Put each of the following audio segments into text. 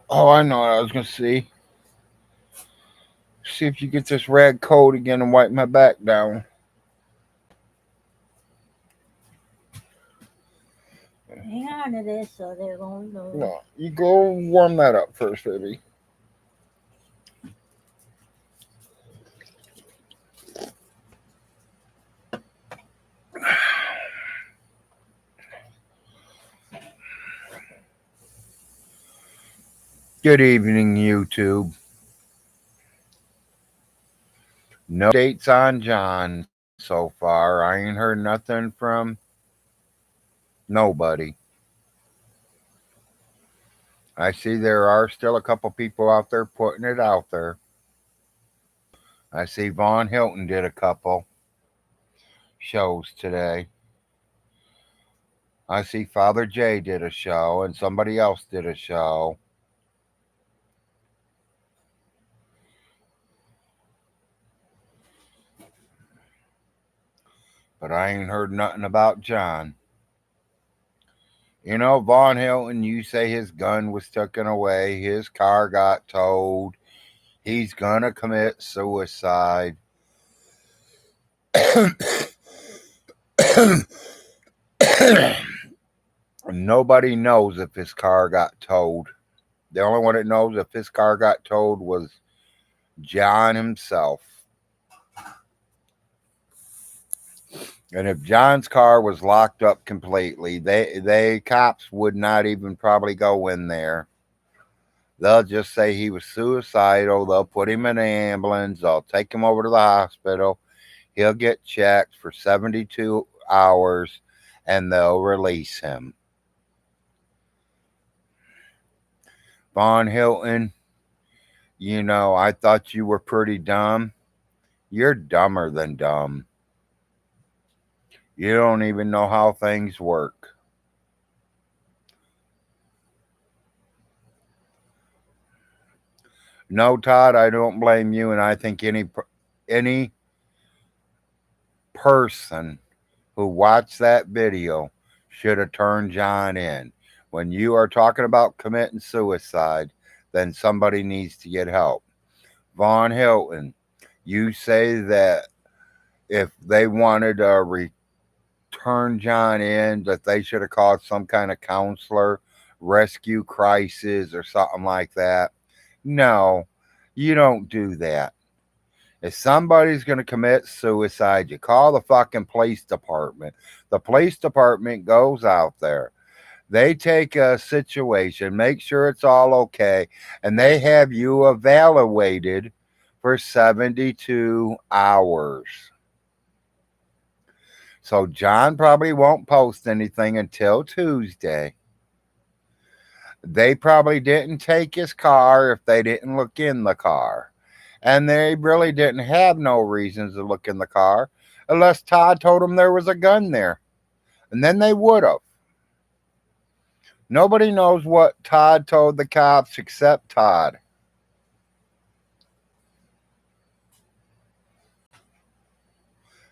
Oh, I know what I was gonna see. See if you get this red coat again and wipe my back down. Hang on to this so they won't know. No, you go warm that up first, baby. Good evening, YouTube. No dates on John so far. I ain't heard nothing from nobody. I see there are still a couple people out there putting it out there. I see Vaughn Hilton did a couple shows today. I see Father Jay did a show and somebody else did a show. But I ain't heard nothing about John. You know, Vaughn Hilton, you say his gun was taken away, his car got towed, he's gonna commit suicide. Nobody knows if his car got towed. The only one that knows if his car got towed was John himself. And if John's car was locked up completely, they cops would not even probably go in there. They'll just say he was suicidal. They'll put him in an ambulance. They'll take him over to the hospital. He'll get checked for 72 hours and they'll release him. Vaughn Hilton, you know, I thought you were pretty dumb. You're dumber than dumb. You don't even know how things work. No, Todd, I don't blame you, and I think any person who watched that video should have turned John in. When you are talking about committing suicide, then somebody needs to get help. Vaughn Hilton, you say that if they wanted to return John in, that they should have called some kind of counselor, rescue crisis, or something like that. No, you don't do that. If somebody's going to commit suicide, you call the fucking police department. The police department goes out there. They take a situation, make sure it's all okay, and they have you evaluated for 72 hours. So John probably won't post anything until Tuesday. They probably didn't take his car if they didn't look in the car. And they really didn't have no reasons to look in the car unless Todd told them there was a gun there. And then they would have. Nobody knows what Todd told the cops except Todd.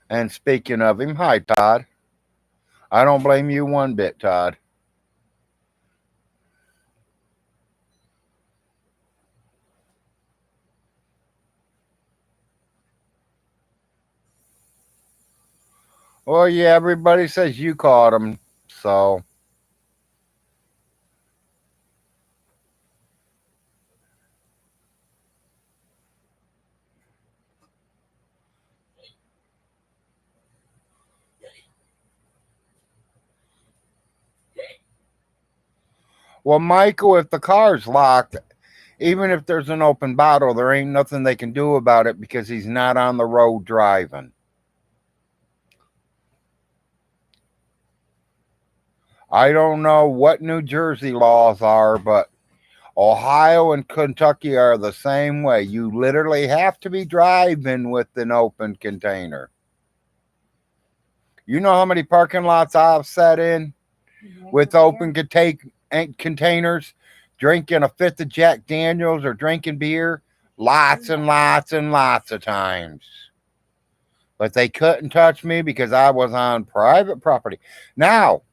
And speaking of him, hi, Todd. I don't blame you one bit, Todd. Well, yeah, everybody says you caught him. So, well, Michael, if the car's locked, even if there's an open bottle, there ain't nothing they can do about it because he's not on the road driving. I don't know what New Jersey laws are, but Ohio and Kentucky are the same way. You literally have to be driving with an open container. You know how many parking lots I've sat in with open containers, drinking a fifth of Jack Daniels or drinking beer? Lots and lots and lots of times. But they couldn't touch me because I was on private property. Now,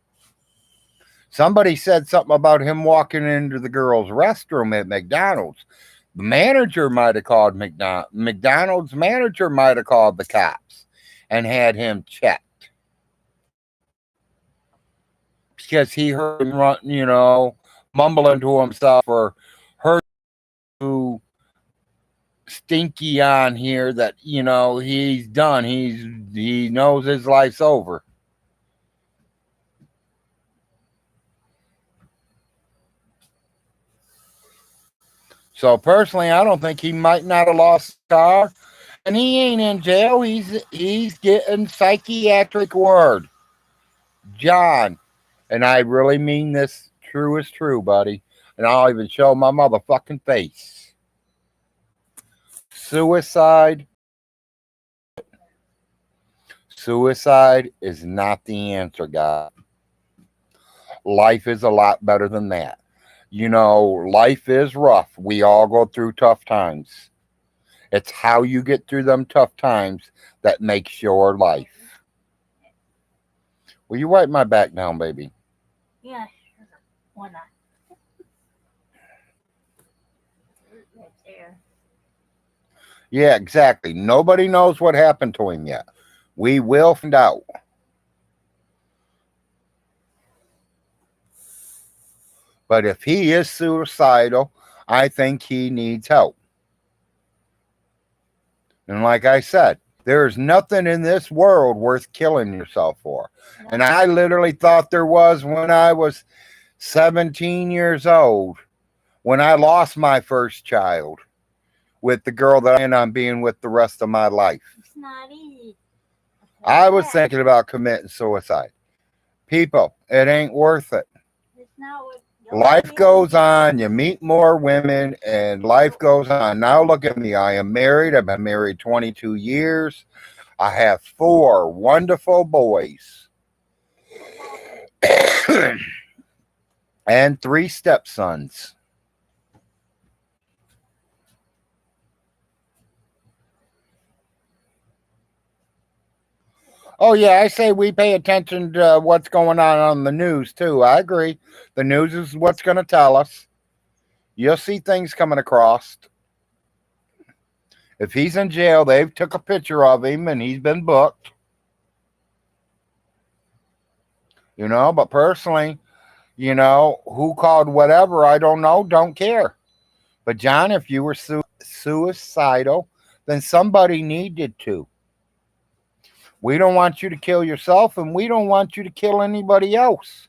Somebody said something about him walking into the girls' restroom at McDonald's. The manager might have called McDonald's manager might have called the cops and had him checked because he heard him run, mumbling to himself or heard too stinky on here that he's done. He knows his life's over. So personally, I don't think he might not have lost his car, and he ain't in jail. He's getting psychiatric ward, John, and I really mean this. True is true, buddy, and I'll even show my motherfucking face. Suicide is not the answer, guys. Life is a lot better than that. Life is rough. We all go through tough times. It's how you get through them tough times that makes your life. Will you wipe my back down, baby? Yeah, sure. Why not? Right there. Yeah, exactly. Nobody knows what happened to him yet. We will find out. But if he is suicidal, I think he needs help. And like I said, there's nothing in this world worth killing yourself for. And I literally thought there was when I was 17 years old, when I lost my first child with the girl that I end on being with the rest of my life. It's not easy. I was thinking about committing suicide. People, it ain't worth it. It's not what Life goes on. You meet more women, and life goes on. Now look at me. I am married. I've been married 22 years. I have 4 wonderful boys and 3 stepsons. Oh, yeah, I say we pay attention to what's going on the news, too. I agree. The news is what's going to tell us. You'll see things coming across. If he's in jail, they've took a picture of him and he's been booked. But personally, who called whatever, I don't know, don't care. But John, if you were suicidal, then somebody needed to. We don't want you to kill yourself, and we don't want you to kill anybody else.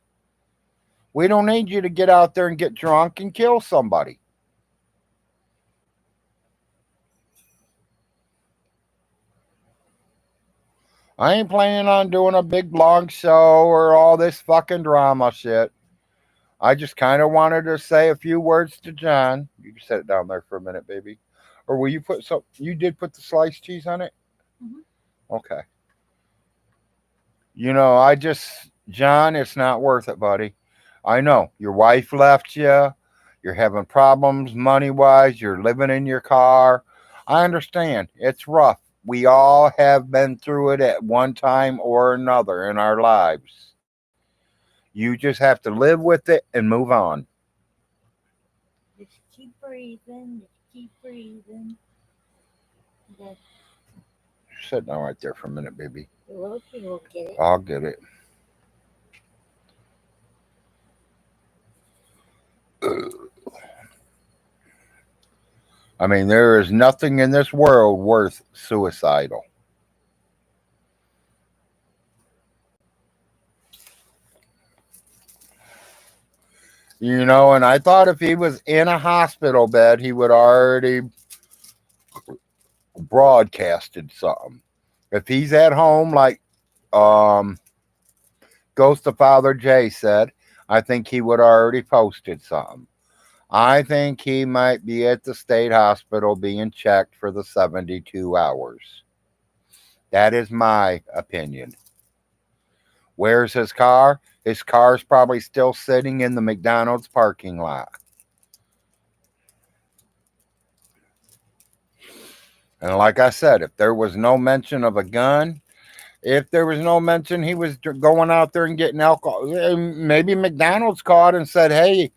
We don't need you to get out there and get drunk and kill somebody. I ain't planning on doing a big long show or all this fucking drama shit. I just kind of wanted to say a few words to John. You can set it down there for a minute, baby. Or will you put some? You did put the sliced cheese on it? Mm-hmm. Okay. John, it's not worth it, buddy. I know your wife left you. You're having problems money-wise. You're living in your car. I understand. It's rough. We all have been through it at one time or another in our lives. You just have to live with it and move on. Just keep breathing. Just keep breathing. Just sit down right there for a minute, baby. You'll get it. I'll get it. I mean, there is nothing in this world worth suicidal. And I thought if he was in a hospital bed, he would already broadcasted something. If he's at home, like Ghost of Father Jay said, I think he would already posted something. I think he might be at the state hospital being checked for the 72 hours. That is my opinion. Where's his car? His car's probably still sitting in the McDonald's parking lot. And like I said, if there was no mention of a gun, If there was no mention he was going out there and getting alcohol, maybe McDonald's caught and said, "Hey,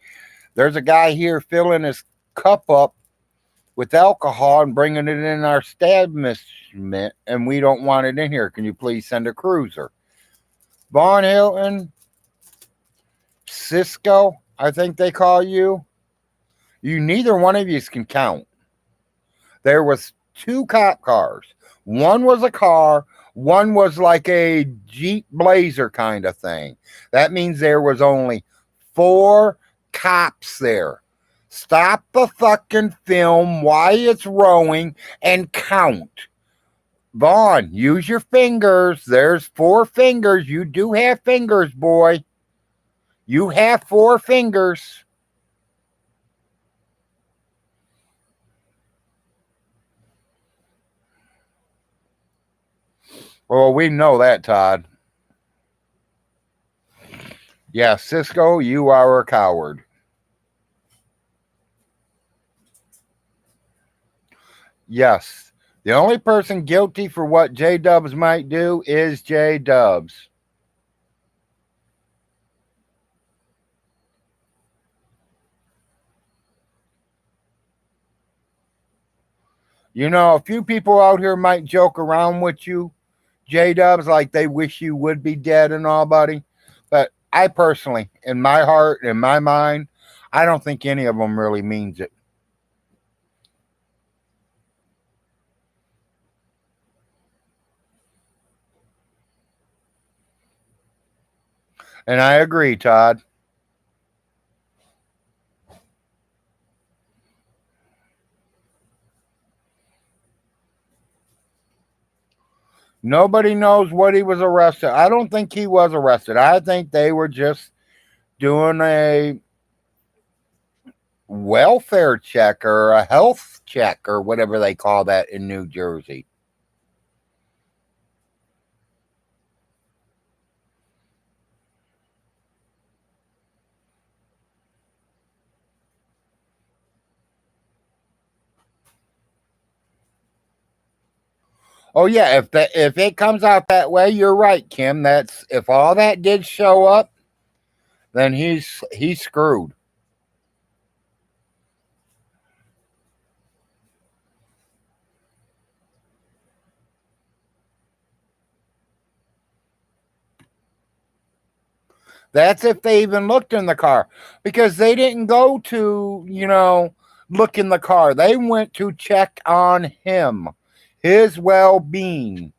there's a guy here filling his cup up with alcohol and bringing it in our establishment, and we don't want it in here. Can you please send a cruiser?" Von Hilton, Cisco, I think they call you. You neither one of you can count. There was two cop cars. One was a car, one was like a Jeep Blazer kind of thing. That means there was only 4 cops there. Stop the fucking film while it's rolling and count. Vaughn, use your fingers. There's 4 fingers. You do have fingers, boy. You have 4 fingers. Well, we know that, Todd. Yeah, Cisco, you are a coward. Yes. The only person guilty for what J Dubs might do is J Dubs. You know, a few people out here might joke around with you, J Dubs, like they wish you would be dead and all, buddy. But I personally, in my heart, in my mind, I don't think any of them really means it. And I agree, Todd. Nobody knows what he was arrested. I don't think he was arrested. I think they were just doing a welfare check or a health check or whatever they call that in New Jersey. Oh yeah, if it comes out that way, you're right, Kim. That's if all that did show up, then he's screwed. That's if they even looked in the car because they didn't go to, look in the car. They went to check on him, his well-being.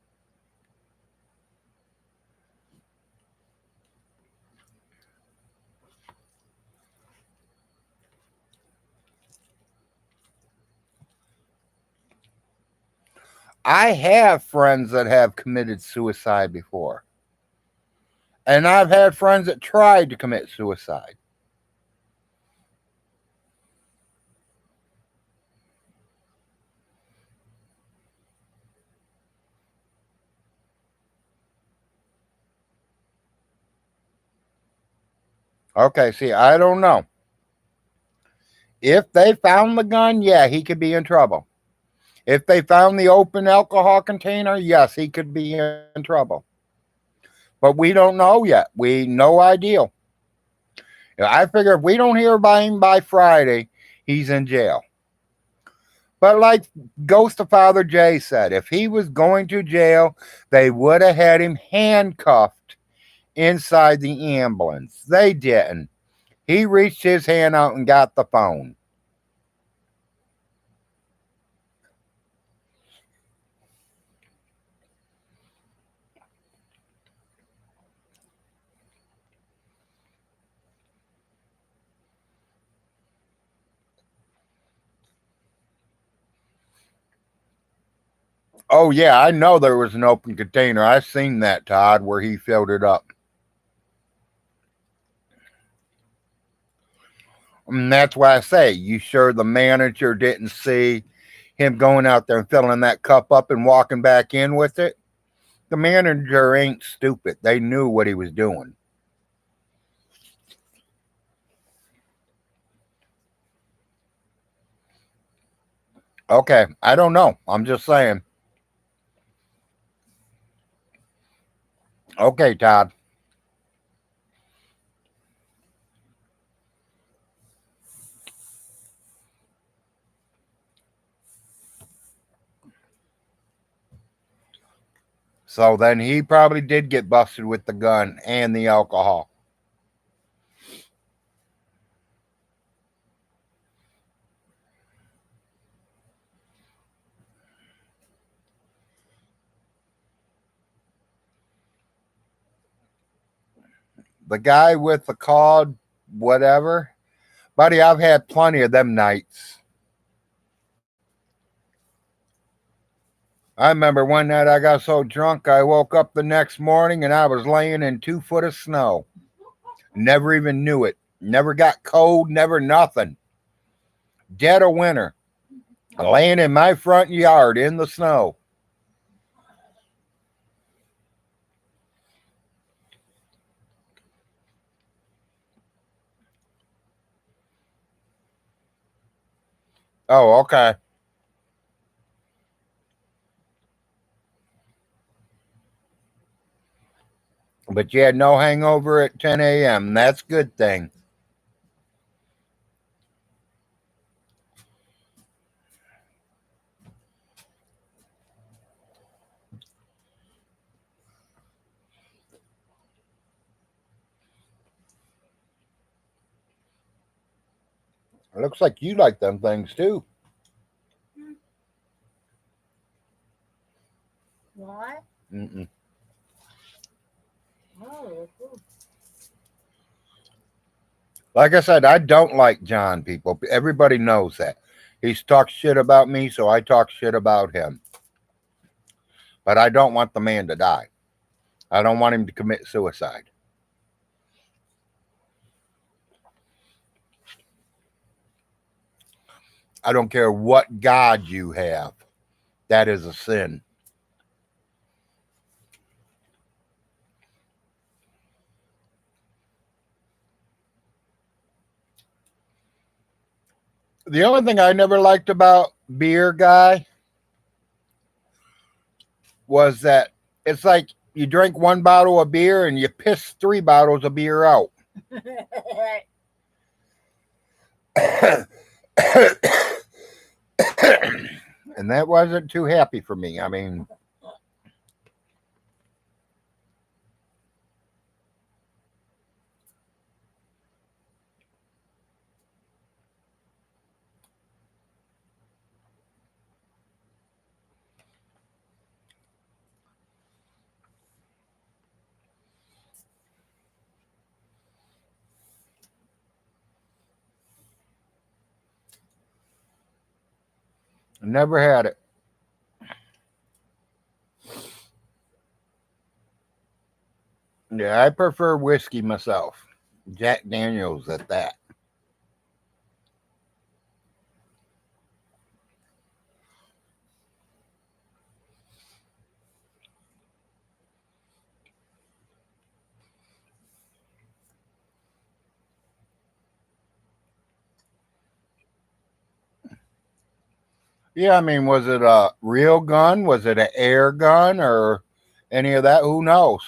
I have friends that have committed suicide before. And I've had friends that tried to commit suicide. Okay, see, I don't know. If they found the gun, yeah, he could be in trouble. If they found the open alcohol container, yes, he could be in trouble. But we don't know yet. We no idea. I figure if we don't hear about him by Friday, he's in jail. But like Ghost of Father Jay said, if he was going to jail, they would have had him handcuffed inside the ambulance. They didn't. He reached his hand out and got the phone. Oh yeah, I know there was an open container. I've seen that, Todd, where he filled it up. And that's why I say, you sure the manager didn't see him going out there and filling that cup up and walking back in with it? The manager ain't stupid. They knew what he was doing. Okay, I don't know. I'm just saying. Okay, Todd. So then he probably did get busted with the gun and the alcohol. The guy with the called whatever, buddy, I've had plenty of them nights. I remember one night I got so drunk I woke up the next morning and I was laying in 2 foot of snow. Never even knew it. Never got cold, never nothing. Dead of winter. Laying in my front yard in the snow. Oh, okay. But you had no hangover at 10 a.m. That's a good thing. It looks like you like them things too. What? Mm-mm. Oh, cool. Like I said, I don't like John, people. Everybody knows that. He's talked shit about me, so I talk shit about him. But I don't want the man to die. I don't want him to commit suicide. I don't care what God you have. That is a sin. The only thing I never liked about Beer Guy was that it's like you drink one bottle of beer and you piss 3 bottles of beer out. And that wasn't too happy for me. I mean, never had it. Yeah, I prefer whiskey myself. Jack Daniels at that. Yeah, I mean, was it a real gun? Was it an air gun or any of that? Who knows?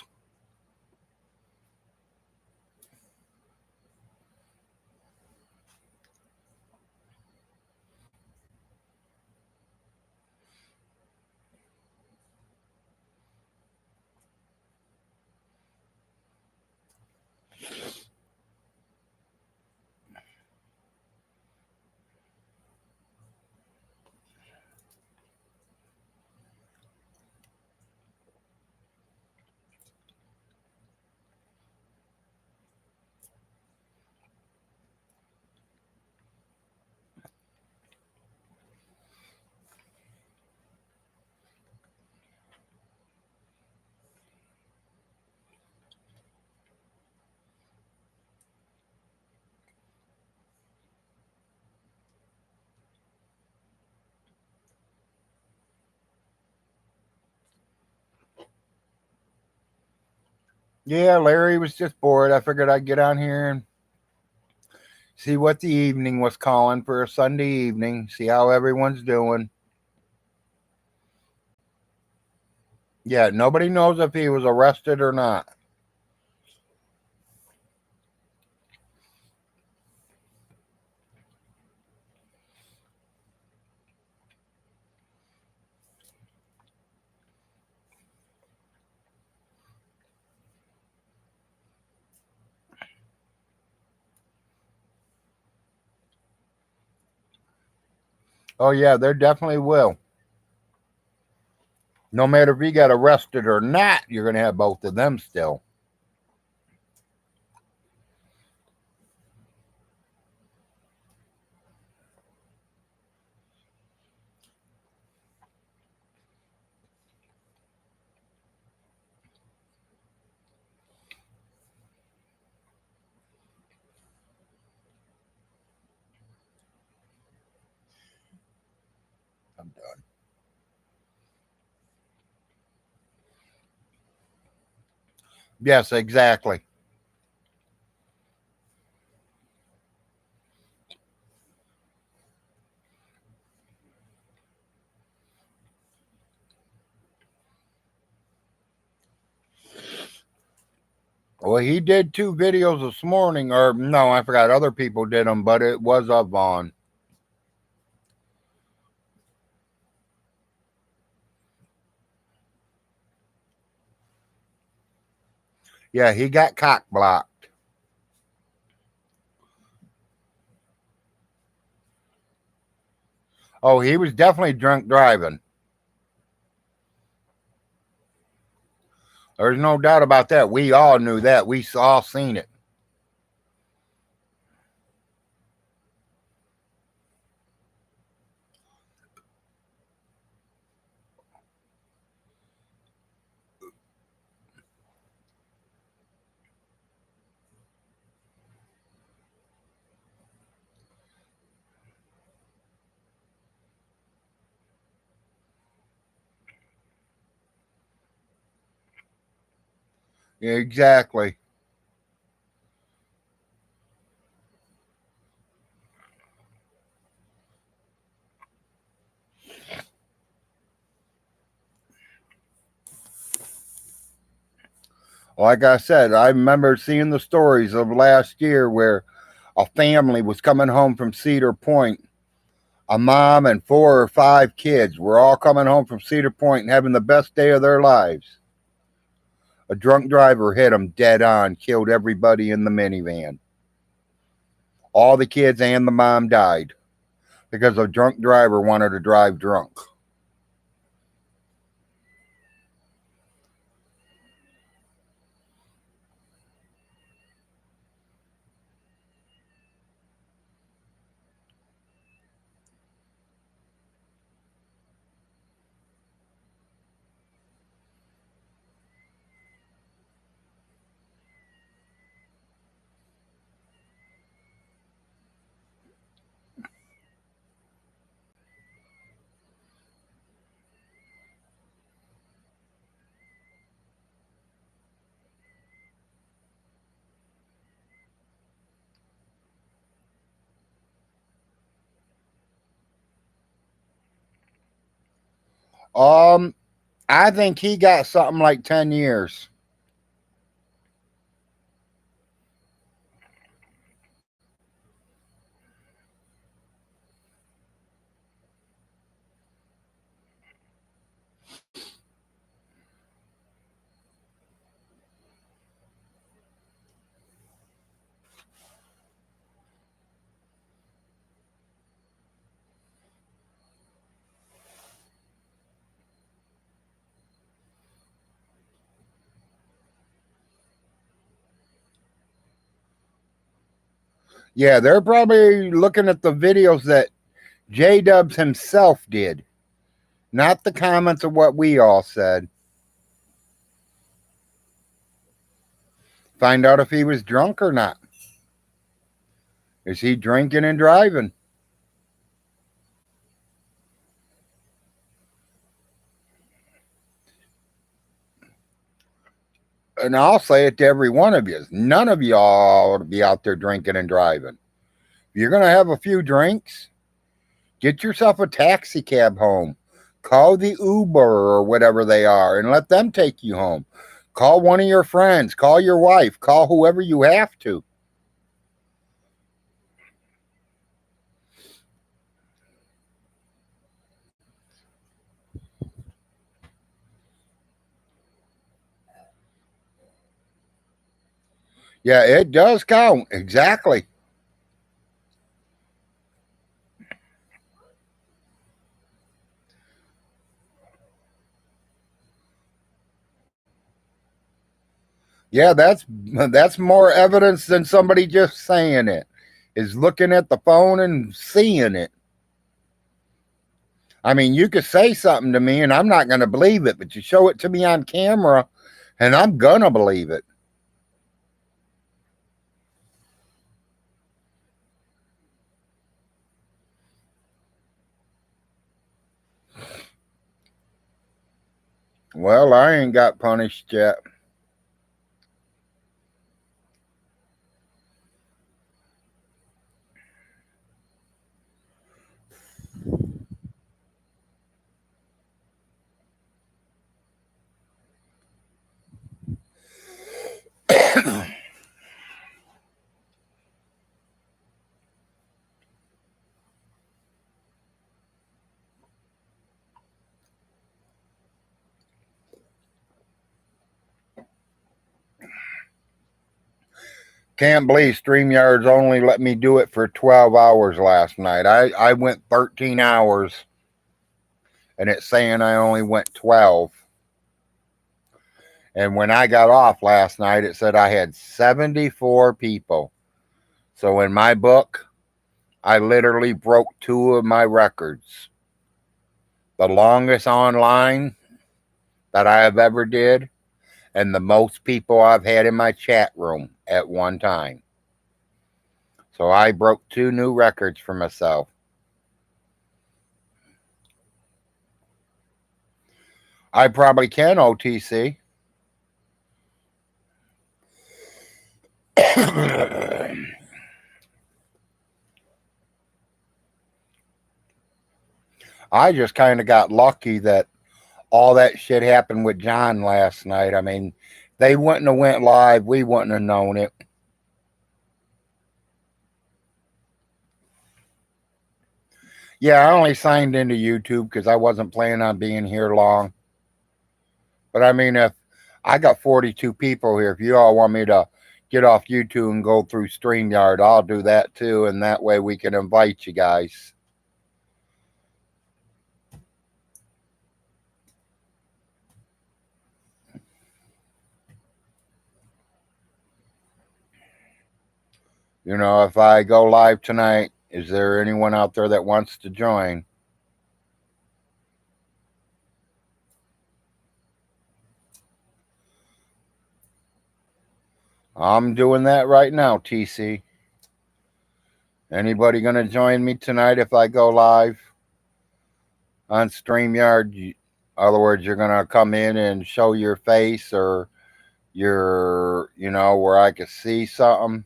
Yeah, Larry was just bored. I figured I'd get on here and see what the evening was calling for a Sunday evening, see how everyone's doing. Yeah, nobody knows if he was arrested or not. Oh, yeah, there definitely will. No matter if he got arrested or not, you're going to have both of them still. I'm done. Yes, exactly. Well, he did 2 videos this morning, or no, I forgot. Other people did them, but it was of Vaughn. Yeah, he got cock blocked. Oh, he was definitely drunk driving. There's no doubt about that. We all knew that. We all seen it. Exactly. Like I said, I remember seeing the stories of last year where a family was coming home from Cedar Point. A mom and 4 or 5 kids were all coming home from Cedar Point and having the best day of their lives. A drunk driver hit them dead on, killed everybody in the minivan. All the kids and the mom died because a drunk driver wanted to drive drunk. Um, I think he got something like 10 years. Yeah, they're probably looking at the videos that J Dubs himself did, not the comments of what we all said. Find out if he was drunk or not. Is he drinking and driving? And I'll say it to every one of you. None of y'all ought to be out there drinking and driving. If you're going to have a few drinks, get yourself a taxi cab home. Call the Uber or whatever they are and let them take you home. Call one of your friends. Call your wife. Call whoever you have to. Yeah, it does count. Exactly. Yeah, that's more evidence than somebody just saying it. Is looking at the phone and seeing it. I mean, you could say something to me and I'm not going to believe it, but you show it to me on camera and I'm going to believe it. Well, I ain't got punished yet. Can't believe StreamYards only let me do it for 12 hours last night. I went 13 hours and it's saying I only went 12. And when I got off last night, it said I had 74 people. So in my book, I literally broke two of my records. The longest online that I have ever did, and the most people I've had in my chat room at one time. So I broke two new records for myself. I probably can, OTC. I just kind of got lucky that all that shit happened with John last night. I mean, they wouldn't have went live. We wouldn't have known it. Yeah, I only signed into YouTube because I wasn't planning on being here long. But I mean, if I got 42 people here, if you all want me to get off YouTube and go through StreamYard, I'll do that too. And that way we can invite you guys. You know, if I go live tonight, is there anyone out there that wants to join? I'm doing that right now, TC. Anybody going to join me tonight if I go live on StreamYard? In other words, you're going to come in and show your face or your, where I can see something.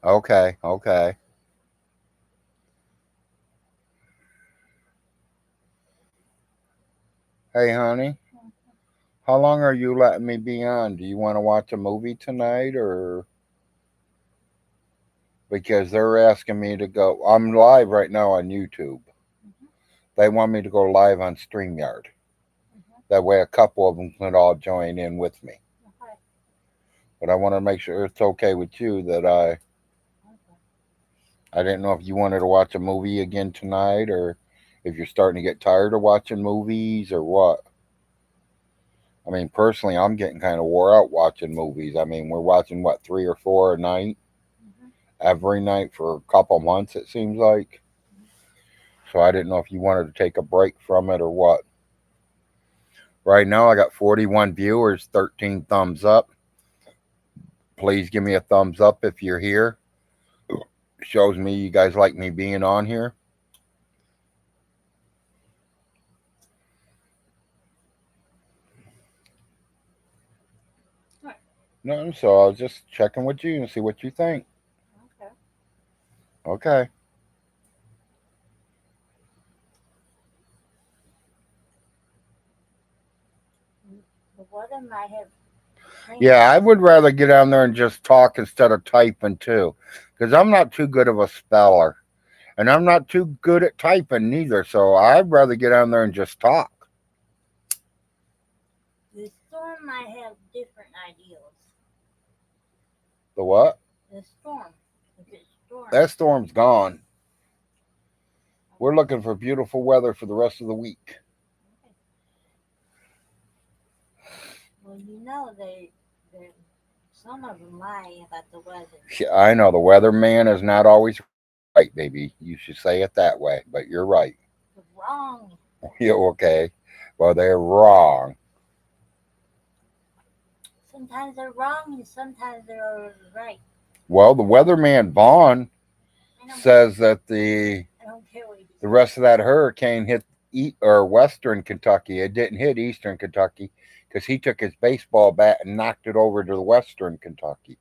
Okay, okay. Hey, honey, how long are you letting me be on? Do you want to watch a movie tonight or because they're asking me to go? I'm live right now on YouTube. They want me to go live on StreamYard. That way, a couple of them can all join in with me. But I want to make sure it's okay with you that I didn't know if you wanted to watch a movie again tonight or if you're starting to get tired of watching movies or what. I mean, personally, I'm getting kind of wore out watching movies. I mean, we're watching what, 3 or 4 a night, every night for a couple months, it seems like. So I didn't know if you wanted to take a break from it or what. Right now, I got 41 viewers, 13 thumbs up. Please give me a thumbs up if you're here. Shows me you guys like me being on here. What? No, so I was just checking with you and see what you think. Okay. Okay. The weather might have changed. Yeah, I would rather get on there and just talk instead of typing too, because I'm not too good of a speller, and I'm not too good at typing neither. So I'd rather get on there and just talk. The storm might have different ideals. The what? The storm. If it's storm. That storm's gone. We're looking for beautiful weather for the rest of the week. Okay. Well, you know they some of them lie about the weather. Yeah, I know the weatherman is not always right, baby. You should say it that way, but you're right. They're wrong. Yeah, okay. Well, they're wrong. Sometimes they're wrong and sometimes they're right. Well, the weatherman Vaughn I don't, says that the I don't care what you the rest of that hurricane hit western Kentucky. It didn't hit eastern Kentucky because he took his baseball bat and knocked it over to the western Kentucky.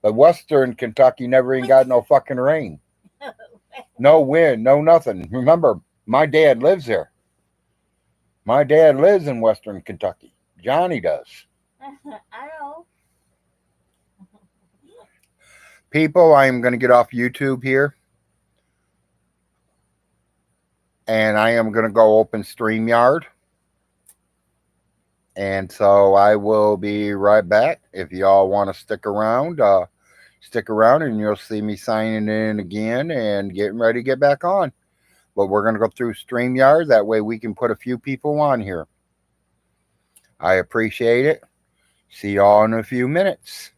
But western Kentucky never even got no fucking rain, no wind, no nothing. Remember, my dad lives there. My dad lives in western Kentucky. Johnny does. I know. People, I am going to get off YouTube here. And I am going to go open StreamYard. And so I will be right back. If y'all want to stick around and you'll see me signing in again and getting ready to get back on. But we're going to go through StreamYard. That way we can put a few people on here. I appreciate it. See y'all in a few minutes.